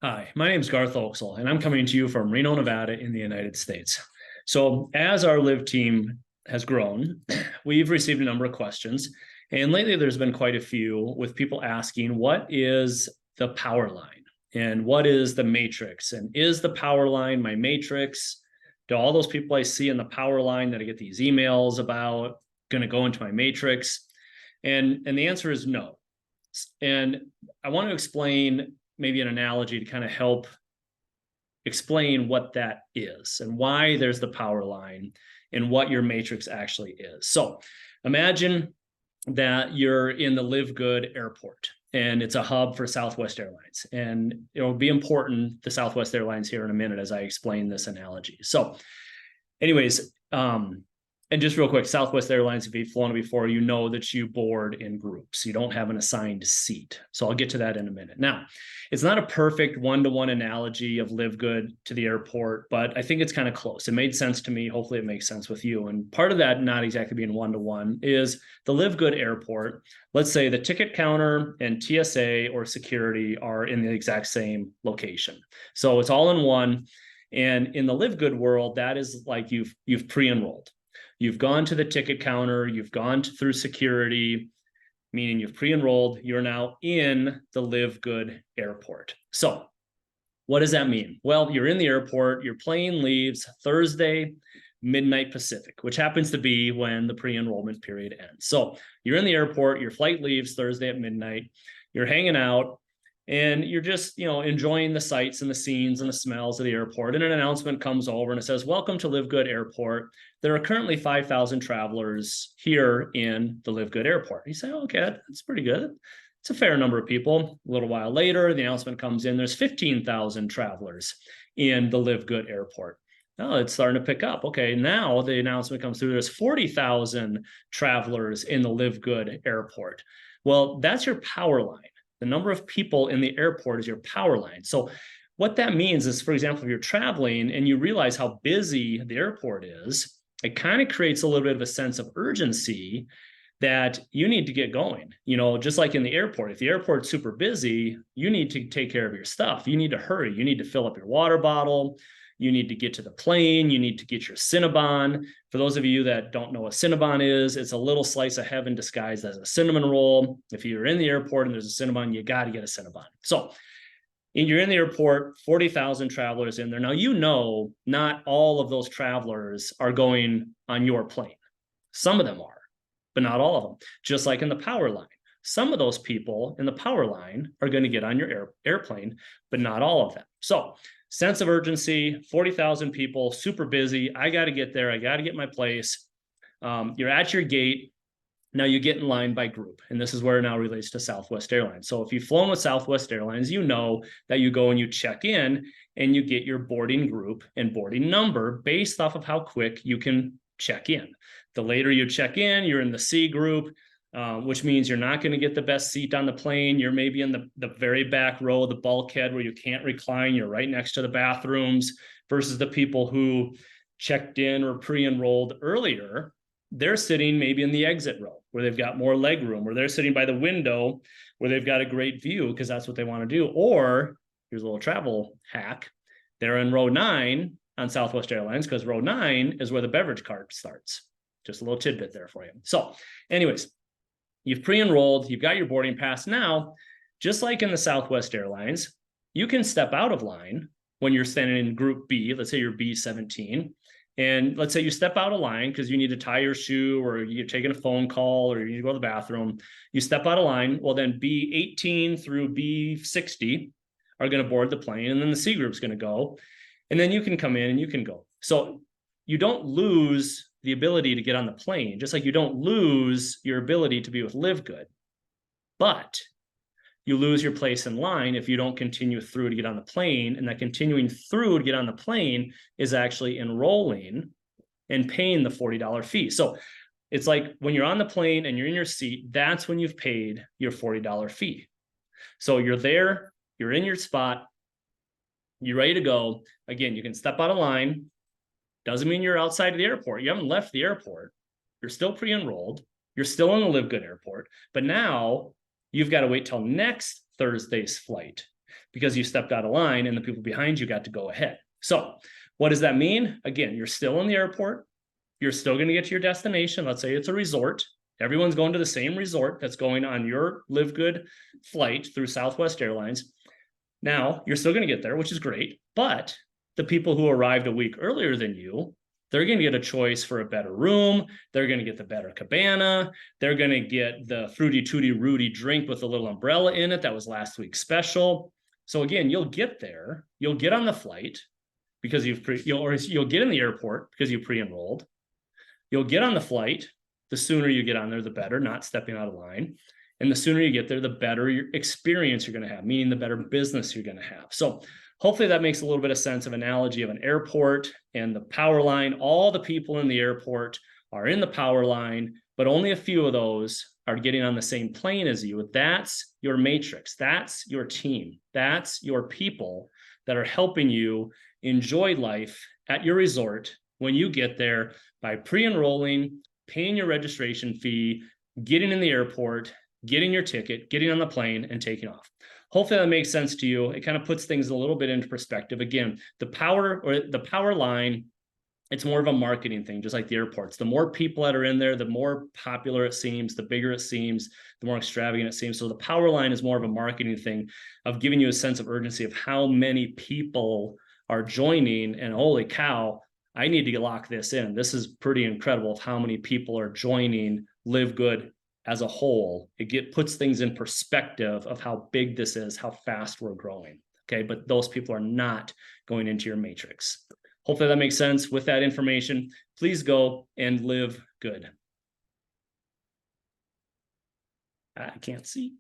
Hi, my name is Garth Oaksel, and I'm coming to you from Reno, Nevada in the United States. So as our Live team has grown, we've received a number of questions. And lately there's been quite a few with people asking, what is the power line? And what is the matrix? And is the power line my matrix? Do all those people I see in the power line that I get these emails about going to go into my matrix? And the answer is no. And I want to explain maybe an analogy to kind of help explain what that is and why there's the power line and what your matrix actually is. So imagine that you're in the Live Good airport and it's a hub for Southwest Airlines. And it will be important, the Southwest Airlines, here in a minute as I explain this analogy. So anyways, and just real quick, Southwest Airlines, if you've flown it before, you know that you board in groups. You don't have an assigned seat. So I'll get to that in a minute. Now, it's not a perfect one-to-one analogy of Live Good to the airport, but I think it's kind of close. It made sense to me. Hopefully it makes sense with you. And part of that not exactly being one-to-one is the Live Good airport. Let's say the ticket counter and TSA or security are in the exact same location. So it's all in one. And in the Live Good world, that is like you've pre-enrolled. You've gone to the ticket counter, you've gone through security, meaning you've pre-enrolled, you're now in the Live Good airport. So what does that mean? Well, you're in the airport, your plane leaves Thursday, midnight Pacific, which happens to be when the pre-enrollment period ends. So you're in the airport, your flight leaves Thursday at midnight, you're hanging out, and you're just, enjoying the sights and the scenes and the smells of the airport. And an announcement comes over and it says, "Welcome to Live Good Airport. There are currently 5,000 travelers here in the Live Good Airport." You say, "Okay, that's pretty good. It's a fair number of people." A little while later, the announcement comes in, there's 15,000 travelers in the Live Good Airport. Oh, it's starting to pick up. Okay, now the announcement comes through, there's 40,000 travelers in the Live Good Airport. Well, that's your power line. The number of people in the airport is your power line. So what that means is, for example, if you're traveling and you realize how busy the airport is, it kind of creates a little bit of a sense of urgency that you need to get going. Just like in the airport, if the airport's super busy, you need to take care of your stuff. You need to hurry. You need to fill up your water bottle. You need to get to the plane. You need to get your Cinnabon. For those of you that don't know what Cinnabon is, it's a little slice of heaven disguised as a cinnamon roll. If you're in the airport and there's a Cinnabon, you got to get a Cinnabon. So you're in the airport, 40,000 travelers in there. Now, not all of those travelers are going on your plane. Some of them are, but not all of them. Just like in the power line. Some of those people in the power line are going to get on your airplane, but not all of them. So sense of urgency, 40,000 people, super busy. I got to get there. I got to get my place. You're at your gate. Now you get in line by group. And this is where it now relates to Southwest Airlines. So if you've flown with Southwest Airlines, you know that you go and you check in and you get your boarding group and boarding number based off of how quick you can check in. The later you check in, you're in the C group, which means you're not going to get the best seat on the plane. You're maybe in the very back row, the bulkhead where you can't recline. You're right next to the bathrooms versus the people who checked in or pre-enrolled earlier. They're sitting maybe in the exit row where they've got more leg room, or they're sitting by the window where they've got a great view because that's what they want to do. Or here's a little travel hack. They're in row 9 on Southwest Airlines because row 9 is where the beverage cart starts. Just a little tidbit there for you. So anyways, you've pre-enrolled, you've got your boarding pass. Now, just like in the Southwest Airlines, you can step out of line when you're standing in group B. Let's say you're B17. And let's say you step out of line because you need to tie your shoe or you're taking a phone call or you need to go to the bathroom. You step out of line. Well, then B18 through B60 are going to board the plane. And then the C group's going to go. And then you can come in and you can go. So you don't lose the ability to get on the plane, just like you don't lose your ability to be with Live Good. But you lose your place in line if you don't continue through to get on the plane. And that continuing through to get on the plane is actually enrolling and paying the $40 fee. So it's like when you're on the plane and you're in your seat, that's when you've paid your $40 fee. So you're there, you're in your spot, you're ready to go. Again, you can step out of line. Doesn't mean you're outside of the airport. You haven't left the airport. You're still pre-enrolled. You're still in the Live Good airport. But now you've got to wait till next Thursday's flight because you stepped out of line and the people behind you got to go ahead. So what does that mean? Again, you're still in the airport. You're still going to get to your destination. Let's say it's a resort. Everyone's going to the same resort that's going on your LiveGood flight through Southwest Airlines. Now, you're still going to get there, which is great. But the people who arrived a week earlier than you, they're going to get a choice for a better room. They're going to get the better cabana. They're going to get the Fruity Tooty Rudy drink with a little umbrella in it. That was last week's special. So again, you'll get there. You'll get on the flight because you'll get in the airport because you pre-enrolled. You'll get on the flight. The sooner you get on there, the better, not stepping out of line. And the sooner you get there, the better your experience you're going to have, meaning the better business you're going to have. So hopefully that makes a little bit of sense of analogy of an airport and the power line. All the people in the airport are in the power line, but only a few of those are getting on the same plane as you. That's your matrix. That's your team. That's your people that are helping you enjoy life at your resort when you get there by pre-enrolling, paying your registration fee, getting in the airport, getting your ticket, getting on the plane, and taking off. Hopefully that makes sense to you. It kind of puts things a little bit into perspective. Again, the power line, it's more of a marketing thing, just like the airports. The more people that are in there, the more popular it seems, the bigger it seems, the more extravagant it seems. So the power line is more of a marketing thing of giving you a sense of urgency of how many people are joining, and holy cow, I need to lock this in. This is pretty incredible of how many people are joining LiveGood as a whole. It puts things in perspective of how big this is, how fast we're growing. Okay, but those people are not going into your matrix. Hopefully that makes sense. With that information, please go and live good. I can't see.